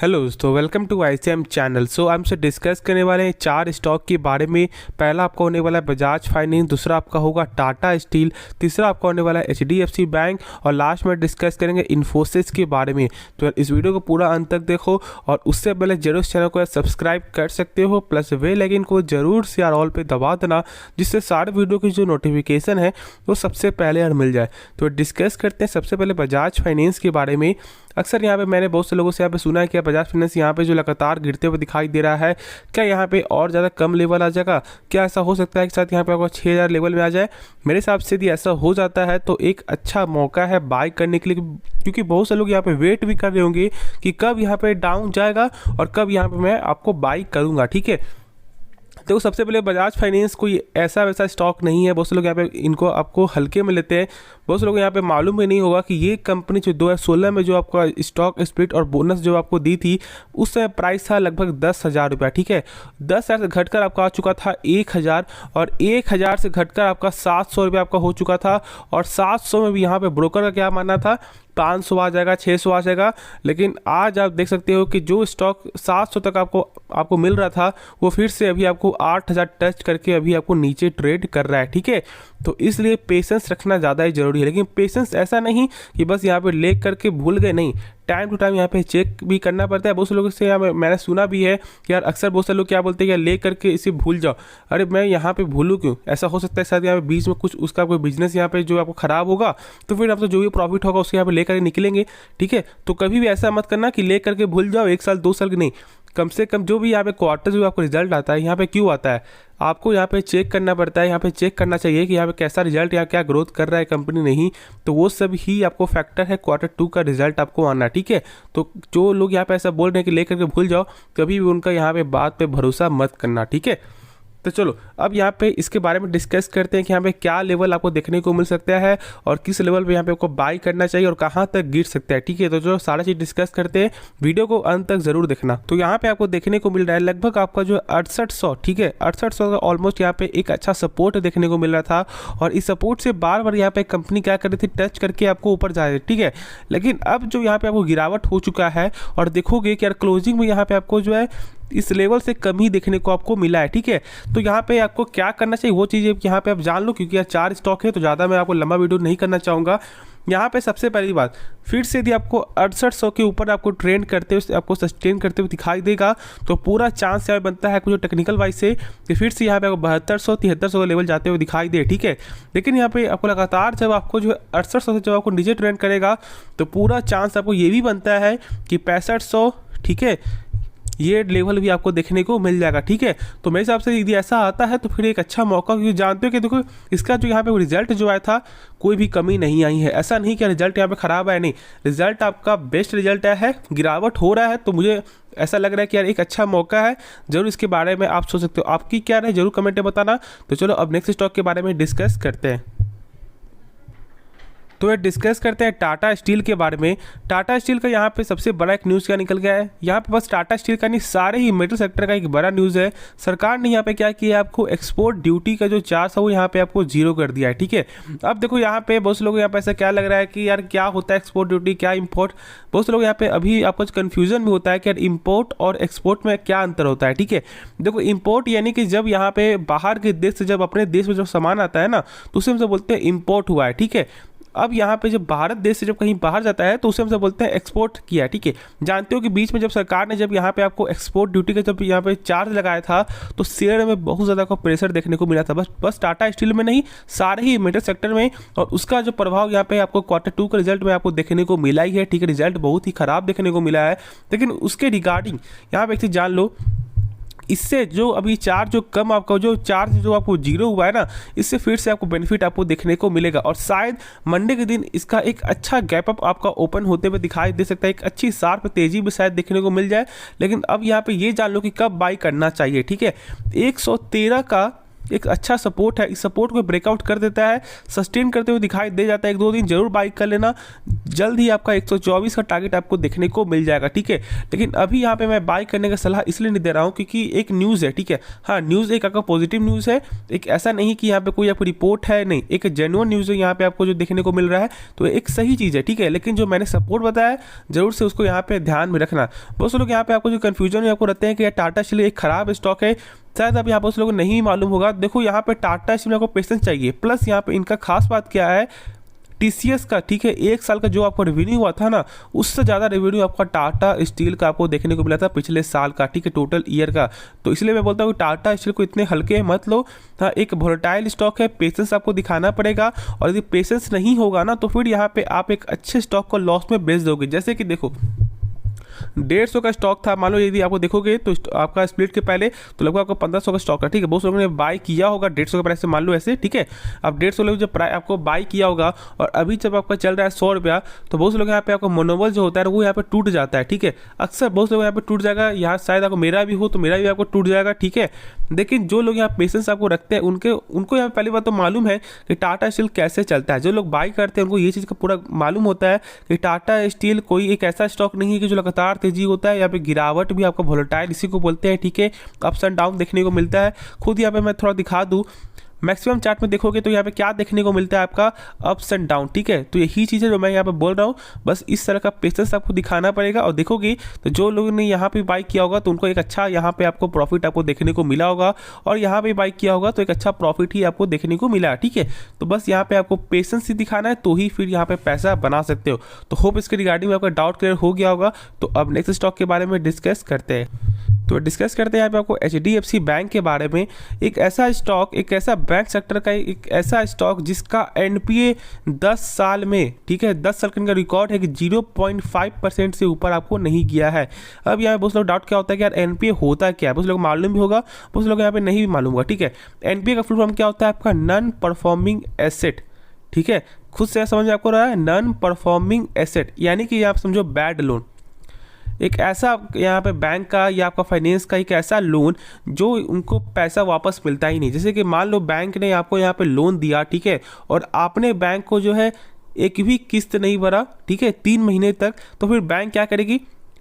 Hello दोस्तों, welcome to ICM channel. हमसे discuss करने वाले हैं 4 स्टॉक के बारे में। पहला आपका होने वाला है बजाज फाइनेंस, दूसरा आपका होगा टाटा स्टील, तीसरा आपका होने वाला है HDFC बैंक और लास्ट में डिस्कस करेंगे इन्फोसिस के बारे में। तो इस वीडियो को पूरा अंत तक देखो और उससे पहले जरूर इस चैनल को सब्सक्राइब कर सकते हो, प्लस बेल आइकन को जरूर से ऑल पे दबा देना, जिससे सारे वीडियो की जो नोटिफिकेशन है वो सबसे पहले यार मिल जाए। तो डिस्कस करते हैं सबसे पहले बजाज फाइनेंस के बारे में। अक्सर यहाँ पे मैंने बहुत से लोगों से यहाँ पे सुना है कि बजाज फाइनेंस यहाँ पे जो लगातार गिरते हुए दिखाई दे रहा है, क्या यहाँ पे और ज़्यादा कम लेवल आ जाएगा? क्या ऐसा हो सकता है कि साथ यहाँ पे आपको 6000 लेवल में आ जाए? मेरे हिसाब से यदि ऐसा हो जाता है तो एक अच्छा मौका है बाय करने के लिए, क्योंकि बहुत से लोग यहाँ पे वेट भी कर रहे होंगे कि कब यहाँ पे डाउन जाएगा और कब यहाँ पे मैं आपको बाई करूँगा। ठीक है, तो सबसे पहले बजाज फाइनेंस कोई ऐसा वैसा स्टॉक नहीं है। बहुत से लोग यहाँ पे इनको आपको हल्के में लेते हैं। बहुत से लोग यहाँ पे मालूम भी नहीं होगा कि ये कंपनी जो 2016 में जो आपका स्टॉक स्प्लिट और बोनस जो आपको दी थी, उस समय प्राइस था लगभग 10,000 रुपया। ठीक है, 10,000 से घटकर आपका आ चुका था 1,000 और 1,000 से घटकर आपका 700 रुपया आपका हो चुका था। और 700 में भी यहाँ पे ब्रोकर का क्या मानना था, 500 आ जाएगा, 600 आ जाएगा। लेकिन आज आप देख सकते हो कि जो स्टॉक 700 तक आपको मिल रहा था, वो फिर से अभी आपको 8,000 टच करके अभी आपको नीचे ट्रेड कर रहा है। ठीक है, तो इसलिए पेशेंस रखना ज़्यादा ही जरूरी है। लेकिन पेशेंस ऐसा नहीं कि बस यहाँ पे ले करके भूल गए, नहीं, टाइम टू टाइम यहाँ पे चेक भी करना पड़ता है। बहुत से लोगों से मैंने सुना भी है कि यार अक्सर बहुत से लोग क्या बोलते हैं कि ले करके इसे भूल जाओ। अरे मैं यहाँ पे भूलूँ क्यों? ऐसा हो सकता है शायद यहाँ पे बीच में कुछ उसका कोई बिजनेस यहाँ पे जो आपको खराब होगा, तो फिर आपको जो भी प्रॉफिट होगा उसके यहाँ पे लेकर निकलेंगे। ठीक है, तो कभी भी ऐसा मत करना कि ले करके भूल जाओ, 1 साल 2 साल की नहीं, कम से कम जो भी यहाँ पे क्वार्टर जो आपको रिजल्ट आता है, यहाँ पे क्यों आता है, आपको यहाँ पे चेक करना पड़ता है। यहाँ पे चेक करना चाहिए कि यहाँ पे कैसा रिजल्ट या क्या ग्रोथ कर रहा है कंपनी, नहीं तो वो सब ही आपको फैक्टर है Q2 का रिजल्ट आपको आना। ठीक है, तो जो लोग यहाँ पे ऐसा बोल रहे हैं कि लेकर के भूल जाओ, कभी भी उनका यहाँ पे बात पे भरोसा मत करना। ठीक है, तो चलो अब यहाँ पे इसके बारे में डिस्कस करते हैं कि यहाँ पे क्या लेवल आपको देखने को मिल सकता है और किस लेवल पे यहाँ पे आपको बाई करना चाहिए और कहाँ तक गिर सकता है। ठीक है, तो जो सारा चीज़ डिस्कस करते हैं, वीडियो को अंत तक जरूर देखना। तो यहाँ पे आपको देखने को मिल रहा है लगभग आपका जो 6800, ठीक है, 6800 का ऑलमोस्ट यहाँ पे एक अच्छा सपोर्ट देखने को मिल रहा था। और इस सपोर्ट से बार बार यहाँ पे कंपनी क्या कर रही थी, टच करके आपको ऊपर जा रही थी। ठीक है, लेकिन अब जो यहाँ पे आपको गिरावट हो चुका है और देखोगे कि यार क्लोजिंग में यहाँ पे आपको जो है इस लेवल से कम ही देखने को आपको मिला है। ठीक है, तो यहाँ पे आपको क्या करना चाहिए वो चीज़ यहाँ पे आप जान लो, क्योंकि यार 4 स्टॉक है तो ज़्यादा मैं आपको लंबा वीडियो नहीं करना चाहूँगा। यहाँ पे सबसे पहली बात, फिर से यदि आपको 6800 के ऊपर आपको ट्रेंड करते हुए आपको सस्टेन करते हुए दिखाई देगा, तो पूरा चांस यहाँ बनता है कुछ टेक्निकल वाइज से कि फिर से यहाँ पे आपको 7200-7300 का लेवल जाते हुए दिखाई दे। ठीक है, लेकिन यहाँ पे आपको लगातार जब आपको जो 6800 से जब आपको नीचे ट्रेंड करेगा, तो पूरा चांस आपको ये भी बनता है कि 6500, ठीक है, ये लेवल भी आपको देखने को मिल जाएगा। ठीक है, तो मेरे हिसाब से यदि ऐसा आता है तो फिर एक अच्छा मौका, क्योंकि जानते हो कि देखो इसका जो यहाँ पे रिजल्ट जो आया था, कोई भी कमी नहीं आई है। ऐसा नहीं कि रिजल्ट यहाँ पे खराब आया, नहीं, रिजल्ट आपका बेस्ट रिजल्ट आया है, गिरावट हो रहा है, तो मुझे ऐसा लग रहा है कि यार एक अच्छा मौका है। जरूर इसके बारे में आप सोच सकते हो, आपकी क्या राय जरूर कमेंट में बताना। तो चलो अब नेक्स्ट स्टॉक के बारे में डिस्कस करते हैं। तो ये डिस्कस करते हैं टाटा स्टील के बारे में। टाटा स्टील का यहाँ पे सबसे बड़ा एक न्यूज़ क्या निकल गया है, यहाँ पे बस टाटा स्टील का नहीं, सारे ही मेटल सेक्टर का एक बड़ा न्यूज़ है। सरकार ने यहाँ पे क्या किया, आपको एक्सपोर्ट ड्यूटी का जो चार्ज है वो यहाँ पे आपको 0 कर दिया है। ठीक है, अब देखो यहाँ पे बहुत से लोग यहाँ पे ऐसा क्या लग रहा है कि यार क्या होता है एक्सपोर्ट ड्यूटी, क्या इम्पोर्ट, बहुत से लोग यहाँ पे अभी आपको कन्फ्यूजन भी होता है कि यार इम्पोर्ट और एक्सपोर्ट में क्या अंतर होता है। ठीक है, देखो इम्पोर्ट यानी कि जब यहाँ पे बाहर के देश से जब अपने देश में जब सामान आता है ना, तो उसे हमसे बोलते हैं इम्पोर्ट हुआ है। ठीक है, अब यहाँ पे जब भारत देश से जब कहीं बाहर जाता है तो उसे हमसे बोलते हैं एक्सपोर्ट किया। ठीक है, जानते हो कि बीच में जब सरकार ने जब यहाँ पे आपको एक्सपोर्ट ड्यूटी का जब यहाँ पे चार्ज लगाया था, तो शेयर में बहुत ज़्यादा का प्रेशर देखने को मिला था। बस टाटा स्टील में नहीं, सारे ही मेटल सेक्टर में, और उसका जो प्रभाव यहाँ पे आपको Q2 का रिजल्ट में आपको देखने को मिला ही है। ठीक है, रिजल्ट बहुत ही खराब देखने को मिला है, लेकिन उसके रिगार्डिंग यहाँ पे एक चीज़ जान लो, इससे जो अभी चार्ज जो कम आपका जो चार्ज जो आपको 0 हुआ है ना, इससे फिर से आपको बेनिफिट आपको देखने को मिलेगा। और शायद मंडे के दिन इसका एक अच्छा गैप अप आपका ओपन होते हुए दिखाई दे सकता है, एक अच्छी शार्प तेजी भी शायद देखने को मिल जाए। लेकिन अब यहाँ पे ये जान लो कि कब बाई करना चाहिए। ठीक है, 113 का एक अच्छा सपोर्ट है, इस सपोर्ट को ब्रेकआउट कर देता है, सस्टेन करते हुए दिखाई दे जाता है, 1-2 दिन जरूर बाई कर लेना, जल्द ही आपका 124 का टारगेट आपको देखने को मिल जाएगा, ठीक है। लेकिन अभी यहाँ पे मैं बाई करने का सलाह इसलिए नहीं दे रहा हूँ क्योंकि एक न्यूज़ है, ठीक है। हाँ, न्यूज़ एक आपका पॉजिटिव न्यूज़ है, एक ऐसा नहीं कि यहाँ पे कोई आपको रिपोर्ट है, नहीं, एक जेन्युइन न्यूज़ है यहाँ पे आपको जो देखने को मिल रहा है, तो एक सही चीज़ है, ठीक है। लेकिन जो मैंने सपोर्ट बताया जरूर से उसको यहाँ पे ध्यान में रखना। बहुत से लोग यहाँ पे आपको जो कन्फ्यूजन में आपको रहते हैं कि टाटा स्टील एक खराब स्टॉक है, शायद अब यहाँ पर उस लोगों को नहीं मालूम होगा। देखो यहाँ पे टाटा स्टील में आपको पेशेंस चाहिए, प्लस यहाँ पे इनका खास बात क्या है, टीसीएस का, ठीक है, 1 साल का जो आपको रेवेन्यू हुआ था ना, उससे ज़्यादा रेवेन्यू आपका टाटा स्टील का आपको देखने को मिला था पिछले साल का, ठीक है, टोटल ईयर का। तो इसलिए मैं बोलता हूँ टाटा स्टील को इतने हल्के मत लो। हाँ, एक वोलेटाइल स्टॉक है, पेशेंस आपको दिखाना पड़ेगा, और यदि पेशेंस नहीं होगा ना तो फिर यहाँ पे आप एक अच्छे स्टॉक को लॉस में बेच दोगे। जैसे कि देखो 150 का स्टॉक था, मान लो यदि आपको देखोगे तो आपका स्प्लिट के पहले तो लगभग आपको 1500 का स्टॉक था, ठीक है। बहुत लोगों ने बाई किया होगा 150 के प्राइस से, मान लो ऐसे, ठीक है। अब 150 लोग जब आपको बाई किया होगा और अभी जब आपका चल रहा है 100 रुपया, तो बहुत से लोग यहाँ पे आपको मनोबल जो होता है वो यहाँ पे टूट जाता है, ठीक है। अक्सर बहुत लोग यहाँ पे टूट जाएगा, यहाँ शायद आपको मेरा भी हो तो मेरा भी आपको टूट जाएगा, ठीक है। लेकिन जो लोग यहाँ पेशेंस आपको रखते हैं उनको यहाँ पहली बात तो मालूम है कि टाटा स्टील कैसे चलता है। जो लोग बाई करते हैं उनको ये चीज़ का पूरा मालूम होता है कि टाटा स्टील कोई एक ऐसा स्टॉक नहीं है कि जो लगातार तेजी होता है, यहाँ पे गिरावट भी आपका वोलेटाइल इसी को बोलते हैं, ठीक है, अप्स एंड डाउन देखने को मिलता है। खुद यहाँ पे मैं थोड़ा दिखा दूँ, मैक्सिमम चार्ट में देखोगे तो यहाँ पे क्या देखने को मिलता है, आपका अप्स एंड डाउन, ठीक है। तो यही चीज़ है जो मैं यहाँ पे बोल रहा हूँ, बस इस तरह का पेशेंस आपको दिखाना पड़ेगा। और देखोगे तो जो लोगों ने यहाँ पे बाई किया होगा तो उनको एक अच्छा यहाँ पे आपको प्रॉफिट आपको देखने को मिला होगा, और यहाँ पे बाई किया होगा तो एक अच्छा प्रॉफिट ही आपको देखने को मिला, ठीक है। तो बस यहाँ पे आपको पेशेंस ही दिखाना है, तो ही फिर यहाँ पे पैसा बना सकते हो। तो होप इसके रिगार्डिंग में आपका डाउट क्लियर हो गया होगा। तो अब नेक्स्ट स्टॉक के बारे में डिस्कस करते हैं। तो डिस्कस करते हैं यहाँ पे आपको HDFC बैंक के बारे में। एक ऐसा स्टॉक, एक ऐसा बैंक सेक्टर का एक ऐसा स्टॉक जिसका NPA 10 साल में, ठीक है, 10 साल का रिकॉर्ड है कि 0.5% से ऊपर आपको नहीं गया है। अब यहाँ पे बहुत लोग डाउट क्या होता है कि यार NPA होता क्या है, बहुत लोग मालूम भी होगा, बहुत लोग यहाँ पे नहीं भी मालूम होगा, ठीक है। NPA का फुल फॉर्म क्या होता है, आपका नॉन परफॉर्मिंग एसेट, ठीक है। खुद से समझ में आपको रहा है, नॉन परफॉर्मिंग एसेट यानी कि आप समझो बैड लोन। एक ऐसा यहाँ पे बैंक का या आपका फाइनेंस का एक ऐसा लोन जो उनको पैसा वापस मिलता ही नहीं। जैसे कि मान लो बैंक ने आपको यहाँ पे लोन दिया, ठीक है, और आपने बैंक को जो है एक भी किस्त नहीं भरा, ठीक है, 3 महीने तक, तो फिर बैंक क्या करेगी,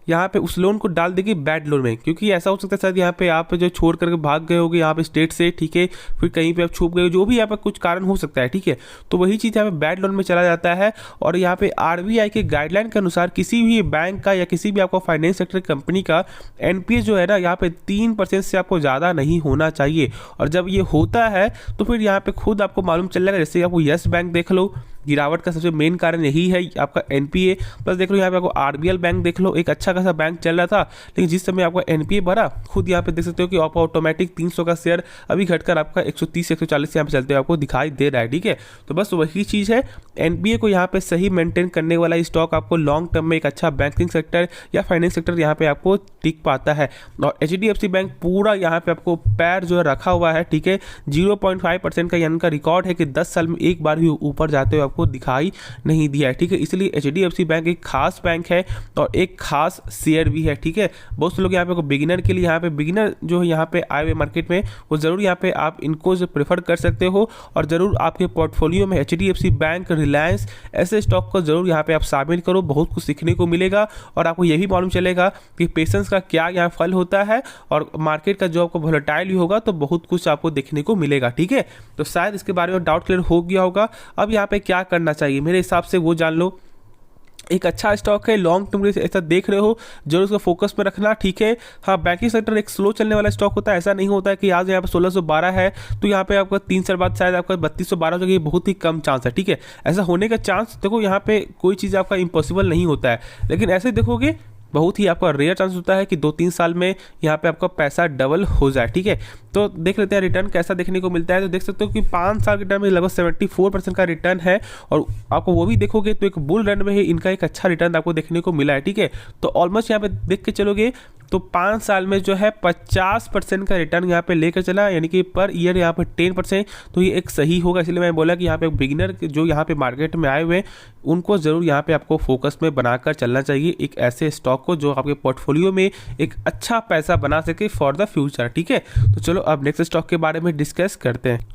यहाँ पे उस लोन को डाल देगी बैड लोन में। क्योंकि ऐसा हो सकता है शायद यहाँ पे आप जो छोड़ करके भाग गए होगे यहाँ पे स्टेट से, ठीक है, फिर कहीं पे आप छुप गए, जो भी यहाँ पे कुछ कारण हो सकता है, ठीक है। तो वही चीज़ यहाँ पे बैड लोन में चला जाता है। और यहाँ पे RBI के गाइडलाइन के अनुसार किसी भी बैंक का या किसी भी आपको फाइनेंस सेक्टर कंपनी का NPA जो है ना, यहाँ पे 3% से आपको ज़्यादा नहीं होना चाहिए। और जब ये होता है तो फिर यहाँ पे खुद आपको मालूम चल जाएगा। जैसे आपको यस बैंक देख लो, गिरावट का सबसे मेन कारण यही है आपका NPA। प्लस देख लो यहाँ पे आपको RBL बैंक देख लो, एक अच्छा खासा बैंक चल रहा था, लेकिन जिस समय आपका NPA बढ़ा, खुद यहाँ पे देख सकते हो कि आप ऑटोमेटिक 300 का शेयर अभी घटकर आपका 130-140 यहाँ पे चलते हुए आपको दिखाई दे रहा है, ठीक है। तो बस वही चीज़ है, NPA को यहाँ पे सही मेंटेन करने वाला स्टॉक आपको लॉन्ग टर्म में एक अच्छा बैंकिंग सेक्टर या फाइनेंस सेक्टर यहाँ पे आपको टिक पाता है। और HDFC बैंक पूरा यहाँ पे आपको पैर जो है रखा हुआ है, ठीक है, 0.5% का इनका रिकॉर्ड है कि 10 साल में एक बार भी ऊपर जाते हुए आपको दिखाई नहीं दिया है, ठीक है। इसलिए HDFC बैंक एक खास बैंक है और एक खास शेयर भी है, ठीक है। बहुत से लोग यहाँ पे बिगिनर के लिए, यहाँ पे बिगिनर जो है यहाँ पे आए हुए मार्केट में, वो जरूर यहाँ पे आप इनको जो प्रेफर कर सकते हो। और जरूर आपके पोर्टफोलियो में HDFC बैंक, रिलायंस ऐसे स्टॉक को जरूर यहाँ पे आप शामिल करो, बहुत कुछ सीखने को मिलेगा। और आपको ये भी मालूम चलेगा कि पेशेंस का क्या यहाँ फल होता है, और मार्केट का जो आपको वोलेटाइल भी होगा तो बहुत कुछ आपको देखने को मिलेगा, ठीक है। तो शायद इसके बारे में डाउट क्लियर हो गया होगा। अब यहाँ पे क्या करना चाहिए मेरे हिसाब से वो जान लो। एक अच्छा स्टॉक है, लॉन्ग टर्म के लिए ऐसा देख रहे हो, जरूर उसको फोकस में रखना, ठीक है। हाँ, बैंकिंग सेक्टर एक स्लो चलने वाला स्टॉक होता है, ऐसा नहीं होता है कि आज यहाँ पे 1612 है तो यहाँ पे आपका 3 साल बाद शायद आपका 3212 हो जाएगी, बहुत ही कम चांस है, ठीक है। ऐसा होने का चांस देखो, यहाँ पे कोई चीज़ आपका इम्पॉसिबल नहीं होता है, लेकिन ऐसे देखोगे बहुत ही आपका रेयर चांस होता है कि 2-3 साल में यहाँ पे आपका पैसा डबल हो जाए, ठीक है। तो देख लेते हैं रिटर्न कैसा देखने को मिलता है। तो देख सकते हो कि 5 साल के टर्म में लगभग 74% का रिटर्न है, और आपको वो भी देखोगे तो एक बुल रन में ही इनका एक अच्छा रिटर्न आपको देखने को मिला है, ठीक है। तो ऑलमोस्ट यहाँ पे देख के चलोगे तो 5 साल में जो है 50% का रिटर्न यहाँ पे लेकर चला, यानी कि पर ईयर यहाँ पे 10%। तो ये एक सही होगा, इसलिए मैं बोला कि यहाँ पे बिगिनर जो यहाँ पे मार्केट में आए हुए हैं उनको ज़रूर यहाँ पे आपको फोकस में बनाकर चलना चाहिए, एक ऐसे स्टॉक को जो आपके पोर्टफोलियो में एक अच्छा पैसा बना सके फॉर द फ्यूचर, ठीक है। तो चलो अब नेक्स्ट स्टॉक के बारे में डिस्कस करते हैं।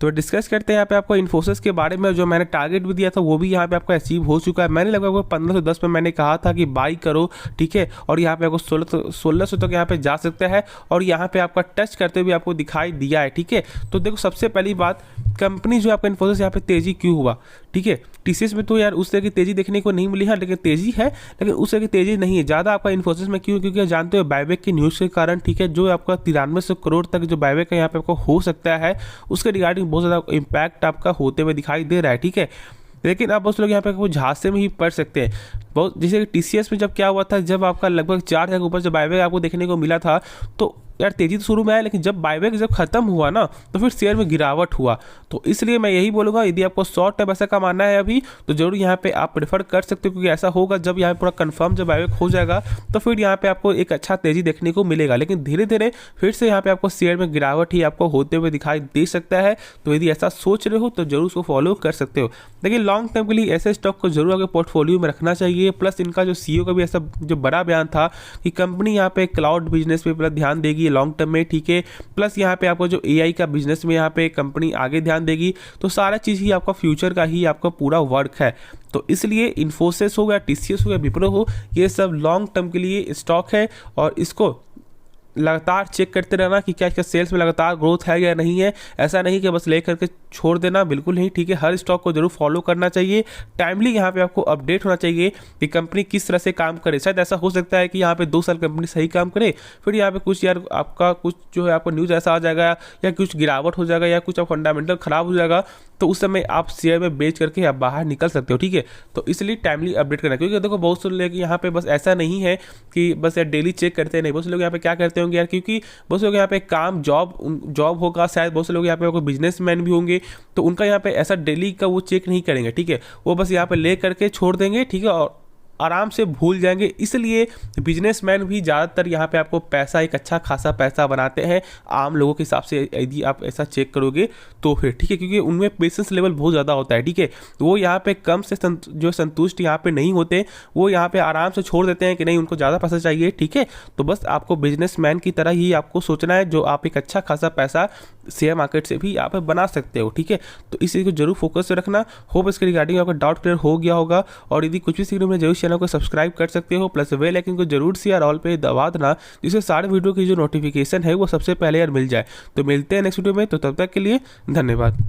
तो डिस्कस करते हैं यहाँ पे आपको इन्फोसिस के बारे में। जो मैंने टारगेट भी दिया था वो भी यहाँ पे आपको अचीव हो चुका है। मैंने लगभग 1510 में मैंने कहा था कि बाई करो, ठीक है, और यहाँ पे आपको 1600 तक यहाँ पे जा सकता है और यहाँ पे आपका टच करते हुए आपको दिखाई दिया है, ठीक है। तो देखो सबसे पहली बात, कंपनी जो आपका इन्फोसिस यहाँ पे तेजी क्यों हुआ, ठीक है। टीसीएस में तो यार उस तरह की तेजी देखने को नहीं मिली है, लेकिन तेजी है, लेकिन उस तरह की तेजी नहीं है ज़्यादा आपका इन्फोसिस में। क्यों? क्योंकि जानते हो बायबैक की न्यूज़ के कारण, ठीक है, जो आपका 9300 करोड़ तक जो बायबैक यहाँ पे आपको हो सकता है, उसके रिगार्डिंग बहुत ज़्यादा इम्पैक्ट आपका होते हुए दिखाई दे रहा है, ठीक है। लेकिन आप बहुत लोग यहाँ पे कुछ झांसे में ही पढ़ सकते हैं। बहुत जैसे कि टीसीएस में जब क्या हुआ था, जब आपका लगभग 4 के ऊपर जब बायबैक आपको देखने को मिला था, तो यार तेजी तो शुरू में आया, लेकिन जब बायबैक जब खत्म हुआ ना, तो फिर शेयर में गिरावट हुआ। तो इसलिए मैं यही बोलूँगा, यदि आपको शॉर्ट टर्म ऐसा कमाना है अभी, तो जरूर यहाँ पे आप प्रेफर कर सकते हो, क्योंकि ऐसा होगा जब यहाँ पूरा कंफर्म जब बायबैक हो जाएगा, तो फिर यहाँ पे आपको एक अच्छा तेजी देखने को मिलेगा। लेकिन धीरे धीरे फिर से यहाँ पे आपको शेयर में गिरावट ही आपको होते हुए दिखाई दे सकता है। तो यदि ऐसा सोच रहे हो तो जरूर उसको फॉलो कर सकते हो। लेकिन लॉन्ग टर्म के लिए ऐसे स्टॉक को जरूर आपके पोर्टफोलियो में रखना चाहिए। प्लस इनका जो सीईओ का भी ऐसा जो बड़ा बयान था कि कंपनी यहाँ पे क्लाउड बिजनेस पे प्लस ध्यान देगी लॉन्ग टर्म में, ठीक है। प्लस यहाँ पे आपको जो एआई का बिजनेस में यहाँ पे कंपनी आगे ध्यान देगी। तो सारा चीज़ ही आपका फ्यूचर का ही आपका पूरा वर्क है। तो इसलिए इन्फोसिस हो गया, टीसीएस हो गया, विप्रो हो, ये सब लॉन्ग टर्म के लिए स्टॉक है और इसको लगातार चेक करते रहना कि क्या इसका सेल्स में लगातार ग्रोथ है या नहीं है। ऐसा नहीं कि बस ले करके छोड़ देना, बिल्कुल नहीं, ठीक है। हर स्टॉक को जरूर फॉलो करना चाहिए। टाइमली यहाँ पे आपको अपडेट होना चाहिए कि कंपनी किस तरह से काम करे। शायद ऐसा हो सकता है कि यहाँ पे 2 साल कंपनी सही काम करे, फिर यहाँ पे कुछ यार आपका कुछ जो है आपको न्यूज़ ऐसा आ जाएगा या कुछ गिरावट हो जाएगा या कुछ आप फंडामेंटल खराब हो जाएगा, तो उस समय आप शेयर में बेच करके आप बाहर निकल सकते हो, ठीक है। तो इसलिए टाइमली अपडेट करना, क्योंकि देखो बहुत से लोग यहाँ पे बस ऐसा नहीं है कि बस यार डेली चेक करते हैं, नहीं, बहुत से लोग यहाँ पे क्या करते होंगे यार, क्योंकि बहुत से लोग यहाँ पे काम जॉब होगा, शायद बहुत से लोग यहाँ पे कोई बिजनेसमैन भी होंगे, तो उनका यहाँ पे ऐसा डेली का वो चेक नहीं करेंगे, ठीक है। वो बस यहाँ पे ले करके छोड़ देंगे, ठीक है, और आराम से भूल जाएंगे। इसलिए बिजनेसमैन भी ज़्यादातर यहाँ पे आपको पैसा, एक अच्छा खासा पैसा बनाते हैं आम लोगों के हिसाब से, यदि आप ऐसा चेक करोगे तो फिर, ठीक है, क्योंकि उनमें पेशेंस लेवल बहुत ज़्यादा होता है, ठीक है। तो वो यहाँ पे कम से जो संतुष्ट यहाँ पे नहीं होते, वो यहाँ पे आराम से छोड़ देते हैं कि नहीं उनको ज़्यादा पैसा चाहिए, ठीक है। तो बस आपको बिजनेसमैन की तरह ही आपको सोचना है, जो आप एक अच्छा खासा पैसा शेयर मार्केट से भी आप बना सकते हो, ठीक है। तो इस चीज़ को जरूर फोकस से रखना। होप इसके रिगार्डिंग आपका डाउट क्लियर हो गया होगा, और यदि कुछ भी सीखने में जरूर चैनल को सब्सक्राइब कर सकते हो, प्लस बेल आइकन को जरूर से यार ऑल पे दबा देना, जिससे सारे वीडियो की जो नोटिफिकेशन है वो सबसे पहले यार मिल जाए। तो मिलते हैं नेक्स्ट वीडियो में, तो तब तक के लिए धन्यवाद।